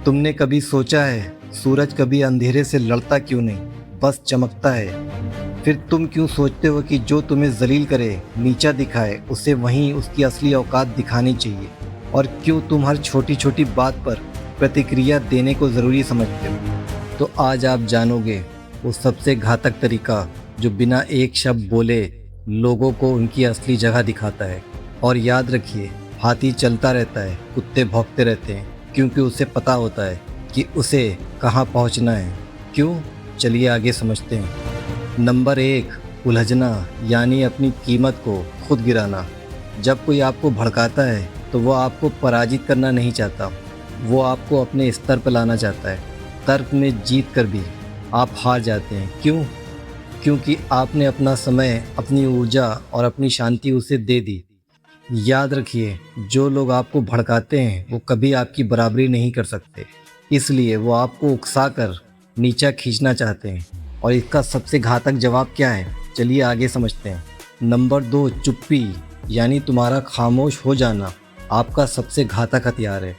तुमने कभी सोचा है सूरज कभी अंधेरे से लड़ता क्यों नहीं, बस चमकता है। फिर तुम क्यों सोचते हो कि जो तुम्हें जलील करे, नीचा दिखाए, उसे वहीं उसकी असली औकात दिखानी चाहिए। और क्यों तुम हर छोटी छोटी बात पर प्रतिक्रिया देने को ज़रूरी समझते हो। तो आज आप जानोगे वो सबसे घातक तरीका जो बिना एक शब्द बोले लोगों को उनकी असली जगह दिखाता है। और याद रखिए, हाथी चलता रहता है, कुत्ते भौंकते रहते हैं, क्योंकि उसे पता होता है कि उसे कहाँ पहुँचना है। क्यों? चलिए आगे समझते हैं। नंबर 1, उलझना यानी अपनी कीमत को खुद गिराना। जब कोई आपको भड़काता है तो वो आपको पराजित करना नहीं चाहता, वो आपको अपने स्तर पर लाना चाहता है। तर्क में जीत कर भी आप हार जाते हैं। क्यों? क्योंकि आपने अपना समय, अपनी ऊर्जा और अपनी शांति उसे दे दी। याद रखिए, जो लोग आपको भड़काते हैं वो कभी आपकी बराबरी नहीं कर सकते, इसलिए वो आपको उकसाकर नीचा खींचना चाहते हैं। और इसका सबसे घातक जवाब क्या है, चलिए आगे समझते हैं। नंबर 2, चुप्पी यानी तुम्हारा खामोश हो जाना आपका सबसे घातक हथियार है।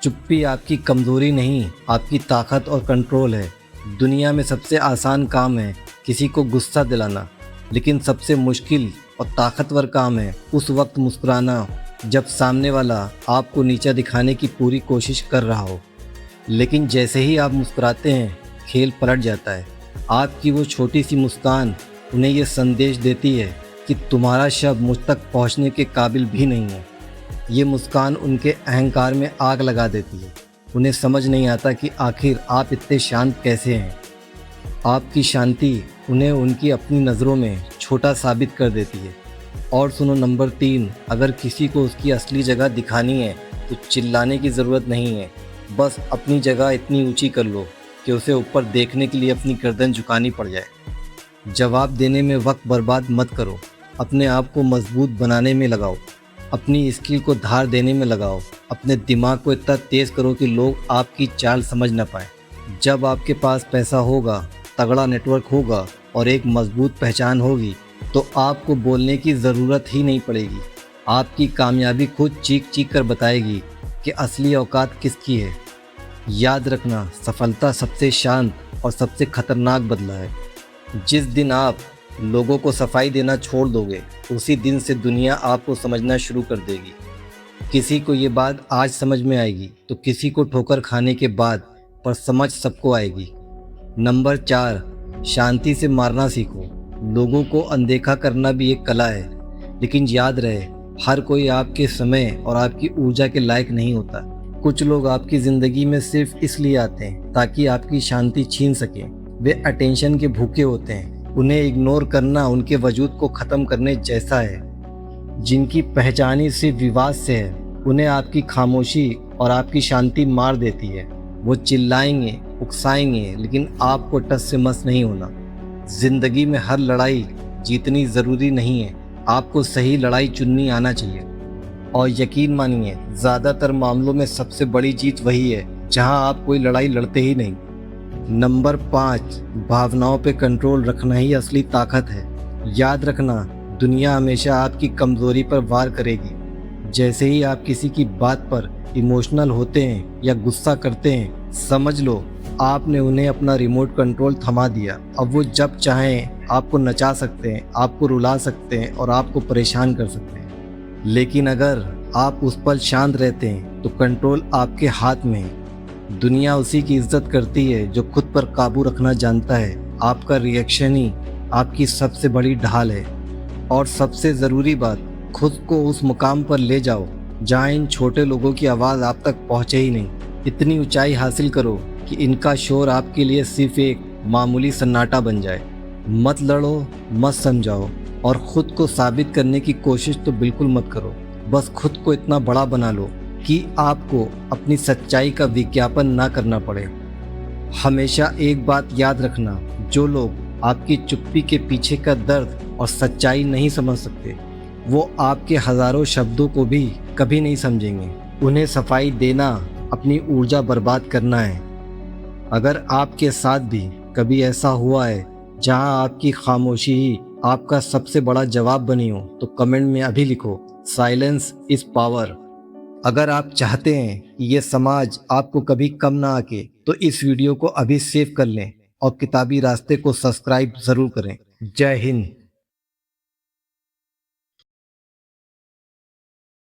चुप्पी आपकी कमज़ोरी नहीं, आपकी ताकत और कंट्रोल है। दुनिया में सबसे आसान काम है किसी को गुस्सा दिलाना, लेकिन सबसे मुश्किल और ताकतवर काम है उस वक्त मुस्कुराना जब सामने वाला आपको नीचा दिखाने की पूरी कोशिश कर रहा हो। लेकिन जैसे ही आप मुस्कुराते हैं, खेल पलट जाता है। आपकी वो छोटी सी मुस्कान उन्हें ये संदेश देती है कि तुम्हारा शब्द मुझ तक पहुंचने के काबिल भी नहीं है। ये मुस्कान उनके अहंकार में आग लगा देती है। उन्हें समझ नहीं आता कि आखिर आप इतने शांत कैसे हैं। आपकी शांति उन्हें उनकी अपनी नज़रों में छोटा साबित कर देती है। और सुनो, नंबर 3, अगर किसी को उसकी असली जगह दिखानी है तो चिल्लाने की ज़रूरत नहीं है। बस अपनी जगह इतनी ऊंची कर लो कि उसे ऊपर देखने के लिए अपनी गर्दन झुकानी पड़ जाए। जवाब देने में वक्त बर्बाद मत करो, अपने आप को मजबूत बनाने में लगाओ, अपनी स्किल को धार देने में लगाओ। अपने दिमाग को इतना तेज़ करो कि लोग आपकी चाल समझ ना पाए। जब आपके पास पैसा होगा, तगड़ा नेटवर्क होगा और एक मजबूत पहचान होगी तो आपको बोलने की ज़रूरत ही नहीं पड़ेगी। आपकी कामयाबी खुद चीख चीख कर बताएगी कि असली औकात किसकी है। याद रखना, सफलता सबसे शांत और सबसे खतरनाक बदला है। जिस दिन आप लोगों को सफाई देना छोड़ दोगे, उसी दिन से दुनिया आपको समझना शुरू कर देगी। किसी को ये बात आज समझ में आएगी तो किसी को ठोकर खाने के बाद, पर समझ सबको आएगी। नंबर 4, शांति से मारना सीखो। लोगों को अनदेखा करना भी एक कला है, लेकिन याद रहे, हर कोई आपके समय और आपकी ऊर्जा के लायक नहीं होता। कुछ लोग आपकी ज़िंदगी में सिर्फ इसलिए आते हैं ताकि आपकी शांति छीन सकें। वे अटेंशन के भूखे होते हैं। उन्हें इग्नोर करना उनके वजूद को ख़त्म करने जैसा है। जिनकी पहचान ही सिर्फ विवाद से है, उन्हें आपकी खामोशी और आपकी शांति मार देती है। वो चिल्लाएंगे, उकसाएंगे, लेकिन आपको टस से मस नहीं होना। ज़िंदगी में हर लड़ाई जीतनी ज़रूरी नहीं है, आपको सही लड़ाई चुननी आना चाहिए। और यकीन मानिए, ज़्यादातर मामलों में सबसे बड़ी जीत वही है जहां आप कोई लड़ाई लड़ते ही नहीं। नंबर 5, भावनाओं पे कंट्रोल रखना ही असली ताकत है। याद रखना, दुनिया हमेशा आपकी कमज़ोरी पर वार करेगी। जैसे ही आप किसी की बात पर इमोशनल होते हैं या गुस्सा करते हैं, समझ लो आपने उन्हें अपना रिमोट कंट्रोल थमा दिया। अब वो जब चाहें आपको नचा सकते हैं, आपको रुला सकते हैं और आपको परेशान कर सकते हैं। लेकिन अगर आप उस पल शांत रहते हैं तो कंट्रोल आपके हाथ में है। दुनिया उसी की इज्जत करती है जो खुद पर काबू रखना जानता है। आपका रिएक्शन ही आपकी सबसे बड़ी ढाल है। और सबसे ज़रूरी बात, खुद को उस मुकाम पर ले जाओ जहाँ इन छोटे लोगों की आवाज़ आप तक पहुँचे ही नहीं। इतनी ऊंचाई हासिल करो कि इनका शोर आपके लिए सिर्फ एक मामूली सन्नाटा बन जाए। मत लड़ो, मत समझाओ और ख़ुद को साबित करने की कोशिश तो बिल्कुल मत करो। बस खुद को इतना बड़ा बना लो कि आपको अपनी सच्चाई का विज्ञापन ना करना पड़े। हमेशा एक बात याद रखना, जो लोग आपकी चुप्पी के पीछे का दर्द और सच्चाई नहीं समझ सकते, वो आपके हज़ारों शब्दों को भी कभी नहीं समझेंगे। उन्हें सफाई देना अपनी ऊर्जा बर्बाद करना है। अगर आपके साथ भी कभी ऐसा हुआ है जहां आपकी खामोशी ही आपका सबसे बड़ा जवाब बनी हो, तो कमेंट में अभी लिखो, साइलेंस इज़ पावर। अगर आप चाहते हैं कि ये समाज आपको कभी कम ना आके तो इस वीडियो को अभी सेव कर लें और किताबी रास्ते को सब्सक्राइब जरूर करें। जय हिंद।